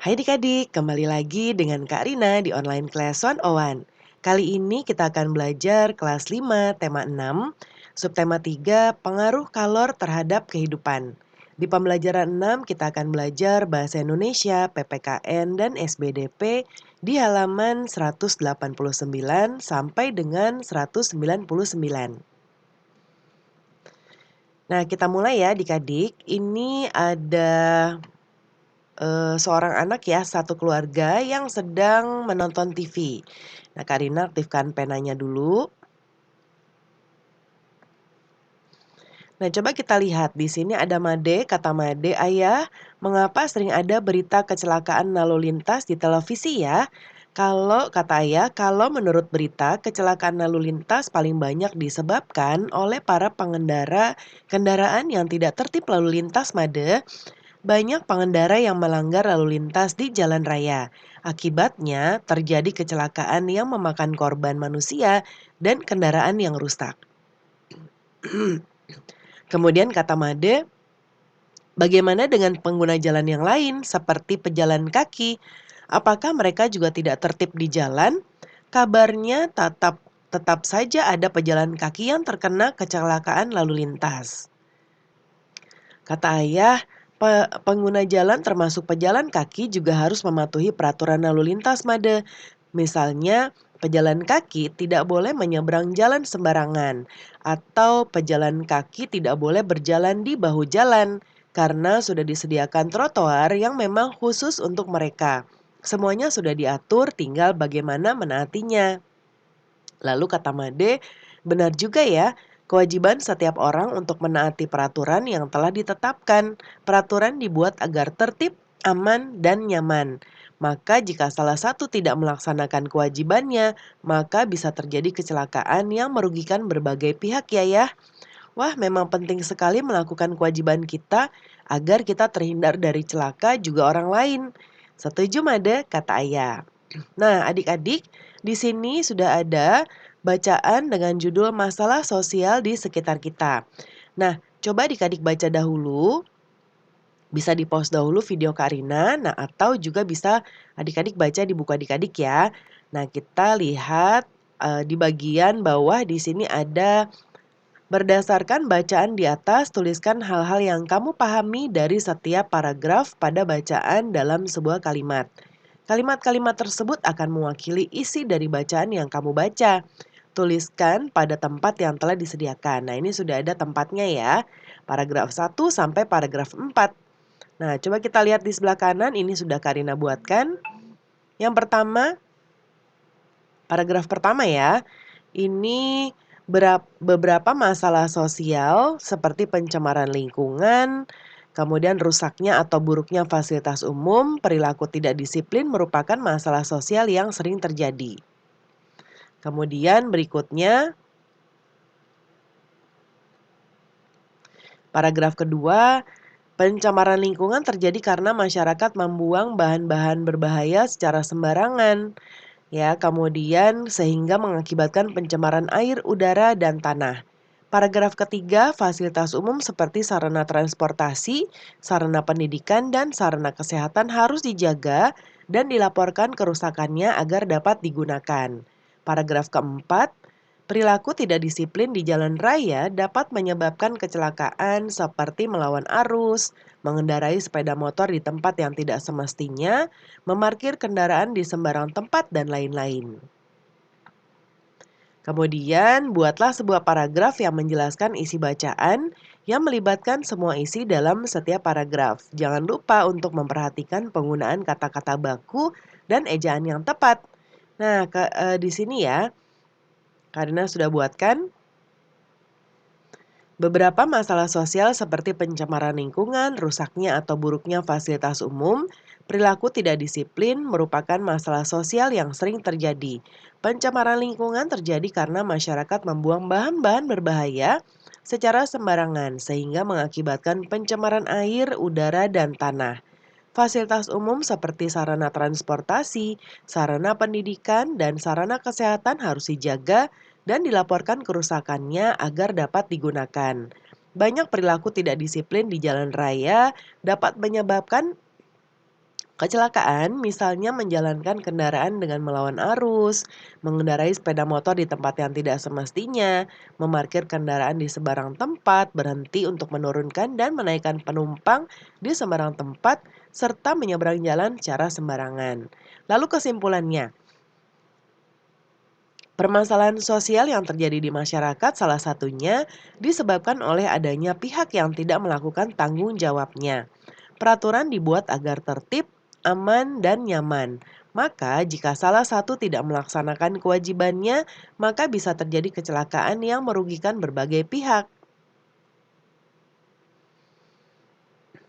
Hai adik-adik, kembali lagi dengan Kak Rina di online class 101. Kali ini kita akan belajar kelas 5, tema 6, subtema 3, pengaruh kalor terhadap kehidupan. Di pembelajaran 6 kita akan belajar bahasa Indonesia, PPKN, dan SBDP di halaman 189 sampai dengan 199. Nah, kita mulai ya adik-adik. Ini ada seorang anak ya, satu keluarga yang sedang menonton TV. Nah, Kak Rina aktifkan penanya dulu. Nah, coba kita lihat di sini ada Made, kata Made, "Ayah, mengapa sering ada berita kecelakaan lalu lintas di televisi ya?" Kalau kata ayah, kalau menurut berita, kecelakaan lalu lintas paling banyak disebabkan oleh para pengendara kendaraan yang tidak tertib lalu lintas, Made. Banyak pengendara yang melanggar lalu lintas di jalan raya. Akibatnya, terjadi kecelakaan yang memakan korban manusia dan kendaraan yang rusak. Kemudian kata Made, bagaimana dengan pengguna jalan yang lain seperti pejalan kaki? Apakah mereka juga tidak tertib di jalan? Kabarnya tetap saja ada pejalan kaki yang terkena kecelakaan lalu lintas. Kata ayah, pengguna jalan termasuk pejalan kaki juga harus mematuhi peraturan lalu lintas, Made. Misalnya, pejalan kaki tidak boleh menyeberang jalan sembarangan, atau pejalan kaki tidak boleh berjalan di bahu jalan, karena sudah disediakan trotoar yang memang khusus untuk mereka. Semuanya sudah diatur, tinggal bagaimana menaatinya. Lalu kata Made, benar juga ya, kewajiban setiap orang untuk menaati peraturan yang telah ditetapkan. Peraturan dibuat agar tertib, aman, dan nyaman. Maka jika salah satu tidak melaksanakan kewajibannya, maka bisa terjadi kecelakaan yang merugikan berbagai pihak ya. Wah, memang penting sekali melakukan kewajiban kita agar kita terhindar dari celaka juga orang lain. Setuju, Made? Kata ayah. Nah, adik-adik, di sini sudah ada bacaan dengan judul masalah sosial di sekitar kita. Nah, coba adik-adik baca dahulu, bisa di-pause dahulu video Karina, nah atau juga bisa adik-adik baca di buku adik-adik ya. Nah, kita lihat di bagian bawah di sini ada berdasarkan bacaan di atas, tuliskan hal-hal yang kamu pahami dari setiap paragraf pada bacaan dalam sebuah kalimat. Kalimat-kalimat tersebut akan mewakili isi dari bacaan yang kamu baca. Tuliskan pada tempat yang telah disediakan. Nah, ini sudah ada tempatnya ya. Paragraf 1 sampai paragraf 4. Nah, coba kita lihat di sebelah kanan, ini sudah Karina buatkan. Yang pertama, paragraf pertama ya. Ini beberapa masalah sosial seperti pencemaran lingkungan, kemudian rusaknya atau buruknya fasilitas umum, perilaku tidak disiplin merupakan masalah sosial yang sering terjadi. Kemudian berikutnya, paragraf kedua, pencemaran lingkungan terjadi karena masyarakat membuang bahan-bahan berbahaya secara sembarangan. Ya, kemudian sehingga mengakibatkan pencemaran air, udara, dan tanah. Paragraf ketiga, fasilitas umum seperti sarana transportasi, sarana pendidikan, dan sarana kesehatan harus dijaga dan dilaporkan kerusakannya agar dapat digunakan. Paragraf keempat, perilaku tidak disiplin di jalan raya dapat menyebabkan kecelakaan seperti melawan arus, mengendarai sepeda motor di tempat yang tidak semestinya, memarkir kendaraan di sembarang tempat, dan lain-lain. Kemudian, buatlah sebuah paragraf yang menjelaskan isi bacaan yang melibatkan semua isi dalam setiap paragraf. Jangan lupa untuk memperhatikan penggunaan kata-kata baku dan ejaan yang tepat. Nah, di sini ya, karena sudah buatkan beberapa masalah sosial seperti pencemaran lingkungan, rusaknya atau buruknya fasilitas umum, perilaku tidak disiplin merupakan masalah sosial yang sering terjadi. Pencemaran lingkungan terjadi karena masyarakat membuang bahan-bahan berbahaya secara sembarangan sehingga mengakibatkan pencemaran air, udara, dan tanah. Fasilitas umum seperti sarana transportasi, sarana pendidikan, dan sarana kesehatan harus dijaga dan dilaporkan kerusakannya agar dapat digunakan. Banyak perilaku tidak disiplin di jalan raya dapat menyebabkan Kecelakaan misalnya menjalankan kendaraan dengan melawan arus, mengendarai sepeda motor di tempat yang tidak semestinya, memarkir kendaraan di sembarang tempat, berhenti untuk menurunkan dan menaikkan penumpang di sembarang tempat, serta menyeberang jalan secara sembarangan. Lalu kesimpulannya, permasalahan sosial yang terjadi di masyarakat salah satunya disebabkan oleh adanya pihak yang tidak melakukan tanggung jawabnya. Peraturan dibuat agar tertib, aman, dan nyaman. Maka jika salah satu tidak melaksanakan kewajibannya, maka bisa terjadi kecelakaan yang merugikan berbagai pihak.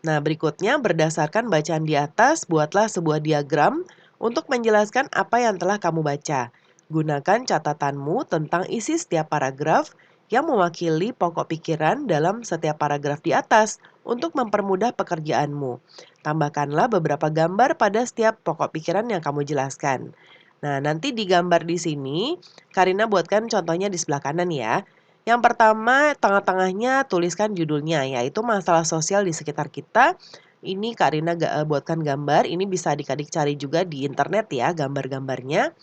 Nah, berikutnya berdasarkan bacaan di atas, buatlah sebuah diagram untuk menjelaskan apa yang telah kamu baca. Gunakan catatanmu tentang isi setiap paragraf yang mewakili pokok pikiran dalam setiap paragraf di atas untuk mempermudah pekerjaanmu. Tambahkanlah beberapa gambar pada setiap pokok pikiran yang kamu jelaskan. Nah, nanti di gambar di sini, Karina buatkan contohnya di sebelah kanan ya. Yang pertama, tengah-tengahnya tuliskan judulnya, yaitu masalah sosial di sekitar kita. Ini Karina buatkan gambar, ini bisa adik-adik cari juga di internet ya gambar-gambarnya.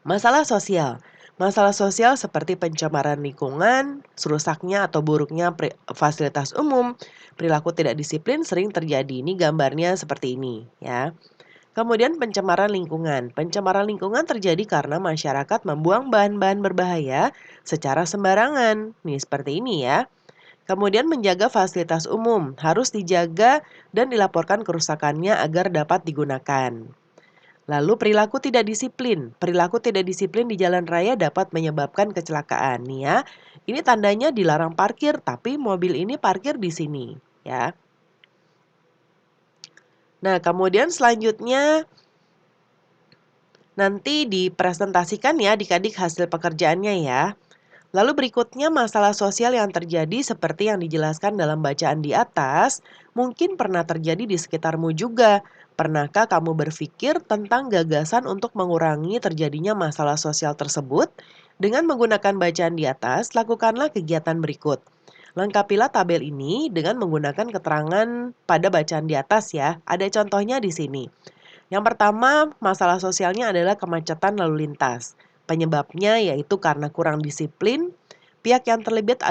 Masalah sosial. Masalah sosial seperti pencemaran lingkungan, rusaknya atau buruknya fasilitas umum, perilaku tidak disiplin sering terjadi. Ini gambarnya seperti ini ya. Kemudian pencemaran lingkungan. Pencemaran lingkungan terjadi karena masyarakat membuang bahan-bahan berbahaya secara sembarangan. Nih seperti ini ya. Kemudian menjaga fasilitas umum harus dijaga dan dilaporkan kerusakannya agar dapat digunakan. Lalu perilaku tidak disiplin. Perilaku tidak disiplin di jalan raya dapat menyebabkan kecelakaan nih ya. Ini tandanya dilarang parkir tapi mobil ini parkir di sini ya. Nah, kemudian selanjutnya nanti dipresentasikan ya adik-adik hasil pekerjaannya ya. Lalu berikutnya masalah sosial yang terjadi seperti yang dijelaskan dalam bacaan di atas, mungkin pernah terjadi di sekitarmu juga. Pernahkah kamu berpikir tentang gagasan untuk mengurangi terjadinya masalah sosial tersebut? Dengan menggunakan bacaan di atas, lakukanlah kegiatan berikut. Lengkapilah tabel ini dengan menggunakan keterangan pada bacaan di atas ya. Ada contohnya di sini. Yang pertama, masalah sosialnya adalah kemacetan lalu lintas. Penyebabnya yaitu karena kurang disiplin, pihak yang terlibat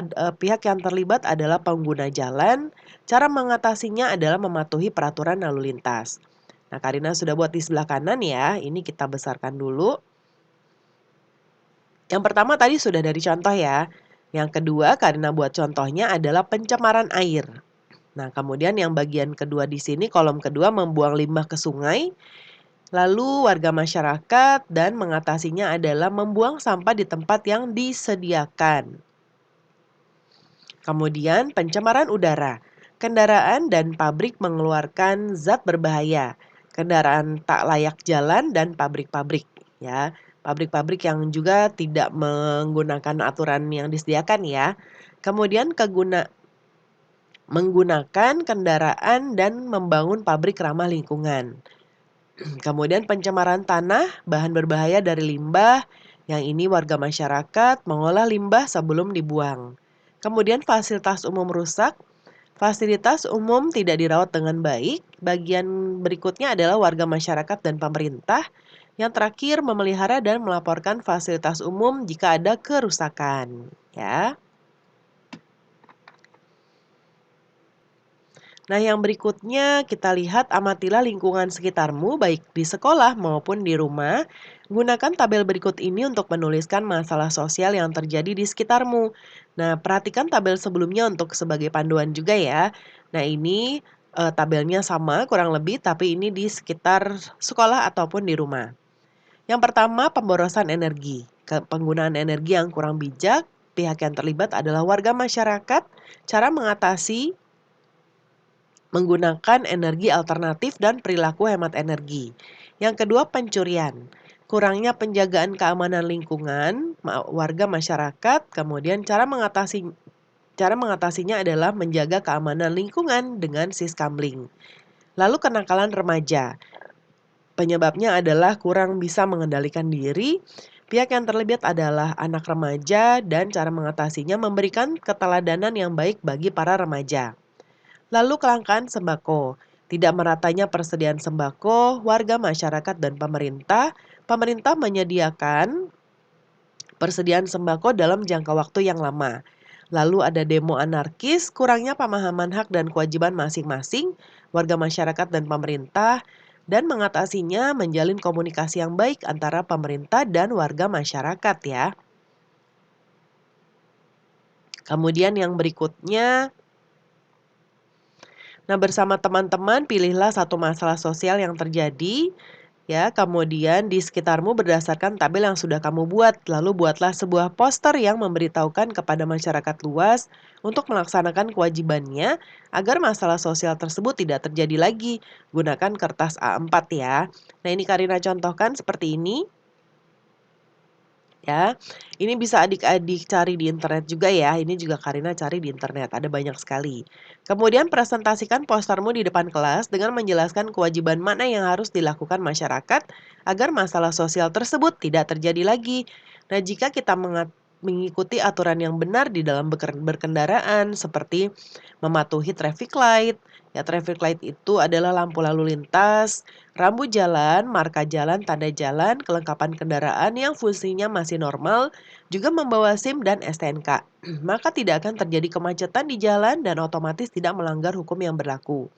adalah pengguna jalan, cara mengatasinya adalah mematuhi peraturan lalu lintas. Nah, Karina sudah buat di sebelah kanan ya, ini kita besarkan dulu. Yang pertama tadi sudah dari contoh ya. Yang kedua, Karina buat contohnya adalah pencemaran air. Nah, kemudian yang bagian kedua di sini, kolom kedua membuang limbah ke sungai. Lalu warga masyarakat dan mengatasinya adalah membuang sampah di tempat yang disediakan. Kemudian pencemaran udara. Kendaraan dan pabrik mengeluarkan zat berbahaya. Kendaraan tak layak jalan dan pabrik-pabrik ya. Pabrik-pabrik yang juga tidak menggunakan aturan yang disediakan ya. Kemudian menggunakan kendaraan dan membangun pabrik ramah lingkungan. Kemudian pencemaran tanah, bahan berbahaya dari limbah, yang ini warga masyarakat mengolah limbah sebelum dibuang. Kemudian fasilitas umum rusak, fasilitas umum tidak dirawat dengan baik. Bagian berikutnya adalah warga masyarakat dan pemerintah. Yang terakhir memelihara dan melaporkan fasilitas umum jika ada kerusakan. Ya. Nah, yang berikutnya kita lihat amatilah lingkungan sekitarmu baik di sekolah maupun di rumah. Gunakan tabel berikut ini untuk menuliskan masalah sosial yang terjadi di sekitarmu. Nah, perhatikan tabel sebelumnya untuk sebagai panduan juga ya. Nah, ini tabelnya sama kurang lebih tapi ini di sekitar sekolah ataupun di rumah. Yang pertama, pemborosan energi. Penggunaan energi yang kurang bijak, pihak yang terlibat adalah warga masyarakat. Cara mengatasi menggunakan energi alternatif dan perilaku hemat energi. Yang kedua, pencurian. Kurangnya penjagaan keamanan lingkungan, warga masyarakat, kemudian cara mengatasinya adalah menjaga keamanan lingkungan dengan siskamling. Lalu kenakalan remaja. Penyebabnya adalah kurang bisa mengendalikan diri. Pihak yang terlibat adalah anak remaja dan cara mengatasinya memberikan keteladanan yang baik bagi para remaja. Lalu kelangkaan sembako. Tidak meratanya persediaan sembako, warga masyarakat dan pemerintah menyediakan persediaan sembako dalam jangka waktu yang lama. Lalu ada demo anarkis, kurangnya pemahaman hak dan kewajiban masing-masing, warga masyarakat dan pemerintah, dan mengatasinya menjalin komunikasi yang baik antara pemerintah dan warga masyarakat ya. Kemudian yang berikutnya, nah bersama teman-teman pilihlah satu masalah sosial yang terjadi. Ya, kemudian di sekitarmu berdasarkan tabel yang sudah kamu buat, lalu buatlah sebuah poster yang memberitahukan kepada masyarakat luas untuk melaksanakan kewajibannya agar masalah sosial tersebut tidak terjadi lagi. Gunakan kertas A4 ya. Nah, ini Karina contohkan seperti ini. Ya, ini bisa adik-adik cari di internet juga ya. Ini juga Karina cari di internet, ada banyak sekali. Kemudian presentasikan postermu di depan kelas dengan menjelaskan kewajiban mana yang harus dilakukan masyarakat agar masalah sosial tersebut tidak terjadi lagi. Nah, jika kita mengikuti aturan yang benar di dalam berkendaraan seperti mematuhi traffic light. Ya, traffic light itu adalah lampu lalu lintas, rambu jalan, marka jalan, tanda jalan, kelengkapan kendaraan yang fungsinya masih normal, juga membawa SIM dan STNK. Maka tidak akan terjadi kemacetan di jalan dan otomatis tidak melanggar hukum yang berlaku.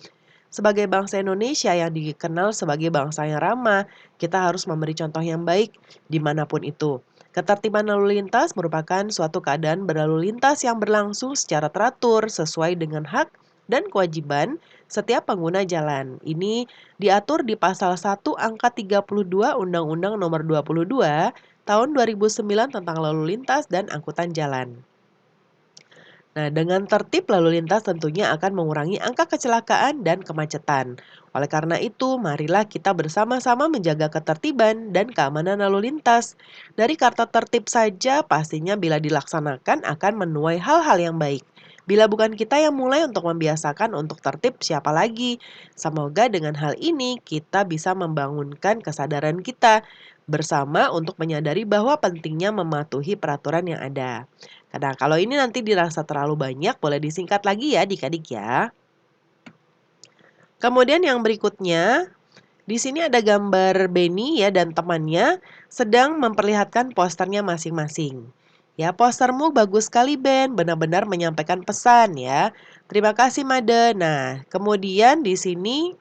Sebagai bangsa Indonesia yang dikenal sebagai bangsa yang ramah, kita harus memberi contoh yang baik dimanapun itu. Ketertiban lalu lintas merupakan suatu keadaan berlalu lintas yang berlangsung secara teratur sesuai dengan hak dan kewajiban setiap pengguna jalan. Ini diatur di pasal 1 angka 32 Undang-Undang Nomor 22 Tahun 2009 tentang lalu lintas dan angkutan jalan. Nah, dengan tertib lalu lintas tentunya akan mengurangi angka kecelakaan dan kemacetan. Oleh karena itu, marilah kita bersama-sama menjaga ketertiban dan keamanan lalu lintas. Dari kata tertib saja, pastinya bila dilaksanakan akan menuai hal-hal yang baik. Bila bukan kita yang mulai untuk membiasakan untuk tertib, siapa lagi? Semoga dengan hal ini kita bisa membangunkan kesadaran kita bersama untuk menyadari bahwa pentingnya mematuhi peraturan yang ada. Kadang kalau ini nanti dirasa terlalu banyak, boleh disingkat lagi ya adik-adik ya. Kemudian yang berikutnya, di sini ada gambar Benny ya dan temannya sedang memperlihatkan posternya masing-masing. Ya, postermu bagus sekali Ben, benar-benar menyampaikan pesan ya. Terima kasih Made. Nah, kemudian di sini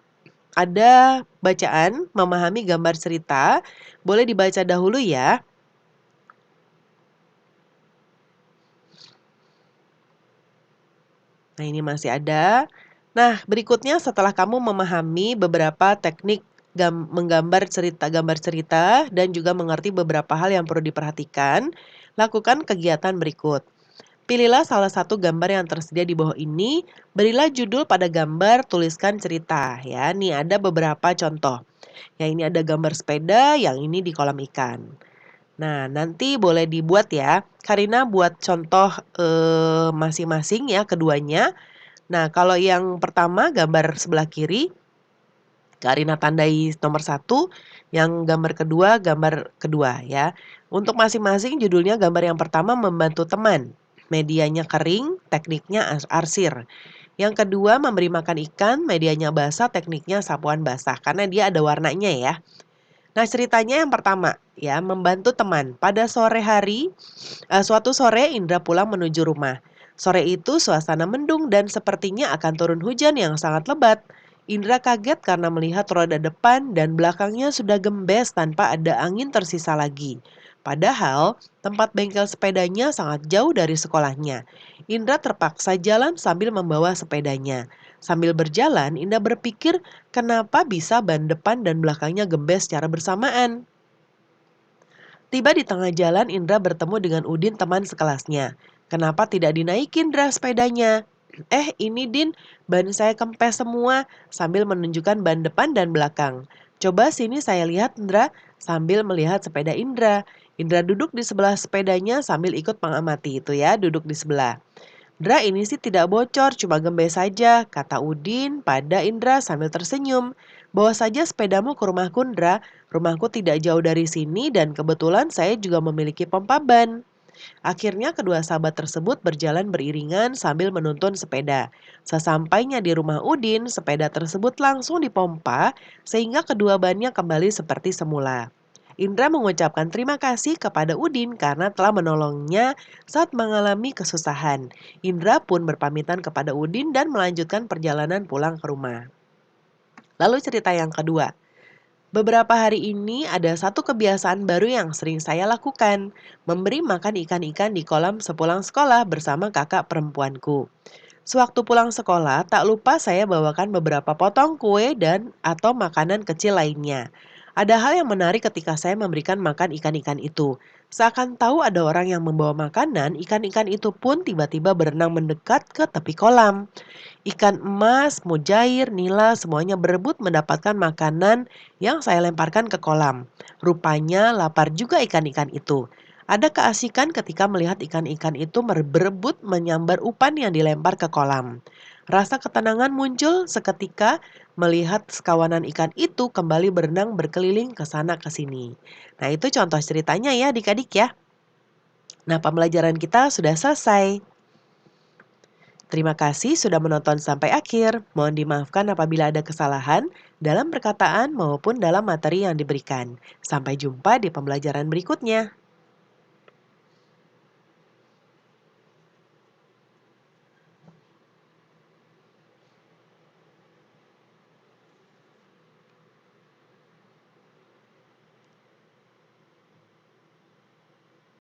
ada bacaan memahami gambar cerita. Boleh dibaca dahulu ya. Nah, ini masih ada. Nah, berikutnya setelah kamu memahami beberapa teknik menggambar gambar cerita dan juga mengerti beberapa hal yang perlu diperhatikan, lakukan kegiatan berikut. Pilihlah salah satu gambar yang tersedia di bawah ini, berilah judul pada gambar, tuliskan cerita. Ya, nih ada beberapa contoh. Yang ini ada gambar sepeda, yang ini di kolam ikan. Nah, nanti boleh dibuat ya. Karina buat contoh masing-masing ya keduanya. Nah, kalau yang pertama gambar sebelah kiri, Karina tandai nomor 1, yang gambar kedua ya. Untuk masing-masing judulnya gambar yang pertama membantu teman, medianya kering, tekniknya arsir. Yang kedua memberi makan ikan, medianya basah, tekniknya sapuan basah karena dia ada warnanya ya. Nah, ceritanya yang pertama ya, membantu teman. Pada sore hari, suatu sore Indra pulang menuju rumah. Sore itu suasana mendung dan sepertinya akan turun hujan yang sangat lebat. Indra kaget karena melihat roda depan dan belakangnya sudah gembes tanpa ada angin tersisa lagi. Padahal tempat bengkel sepedanya sangat jauh dari sekolahnya. Indra terpaksa jalan sambil membawa sepedanya. Sambil berjalan, Indra berpikir kenapa bisa ban depan dan belakangnya gembes secara bersamaan. Tiba di tengah jalan, Indra bertemu dengan Udin teman sekelasnya. Kenapa tidak dinaikin Indra sepedanya? Ini Din, ban saya kempes semua sambil menunjukkan ban depan dan belakang. Coba sini saya lihat Indra sambil melihat sepeda Indra. Indra duduk di sebelah sepedanya sambil ikut mengamati itu ya, duduk di sebelah. Indra ini sih tidak bocor, cuma gembes saja, kata Udin pada Indra sambil tersenyum. Bawa saja sepedamu ke rumahku Indra, rumahku tidak jauh dari sini dan kebetulan saya juga memiliki pompa ban. Akhirnya kedua sahabat tersebut berjalan beriringan sambil menuntun sepeda. Sesampainya di rumah Udin, sepeda tersebut langsung dipompa sehingga kedua bannya kembali seperti semula. Indra mengucapkan terima kasih kepada Udin karena telah menolongnya saat mengalami kesusahan. Indra pun berpamitan kepada Udin dan melanjutkan perjalanan pulang ke rumah. Lalu cerita yang kedua. Beberapa hari ini ada satu kebiasaan baru yang sering saya lakukan, memberi makan ikan-ikan di kolam sepulang sekolah bersama kakak perempuanku. Sewaktu pulang sekolah, tak lupa saya bawakan beberapa potong kue dan atau makanan kecil lainnya. Ada hal yang menarik ketika saya memberikan makan ikan-ikan itu. Seakan tahu ada orang yang membawa makanan, ikan-ikan itu pun tiba-tiba berenang mendekat ke tepi kolam. Ikan emas, mujair, nila semuanya berebut mendapatkan makanan yang saya lemparkan ke kolam. Rupanya lapar juga ikan-ikan itu. Ada keasikan ketika melihat ikan-ikan itu berebut menyambar umpan yang dilempar ke kolam. Rasa ketenangan muncul seketika melihat sekawanan ikan itu kembali berenang berkeliling ke sana ke sini. Nah, itu contoh ceritanya ya adik-adik ya. Nah, pembelajaran kita sudah selesai. Terima kasih sudah menonton sampai akhir. Mohon dimaafkan apabila ada kesalahan dalam perkataan maupun dalam materi yang diberikan. Sampai jumpa di pembelajaran berikutnya.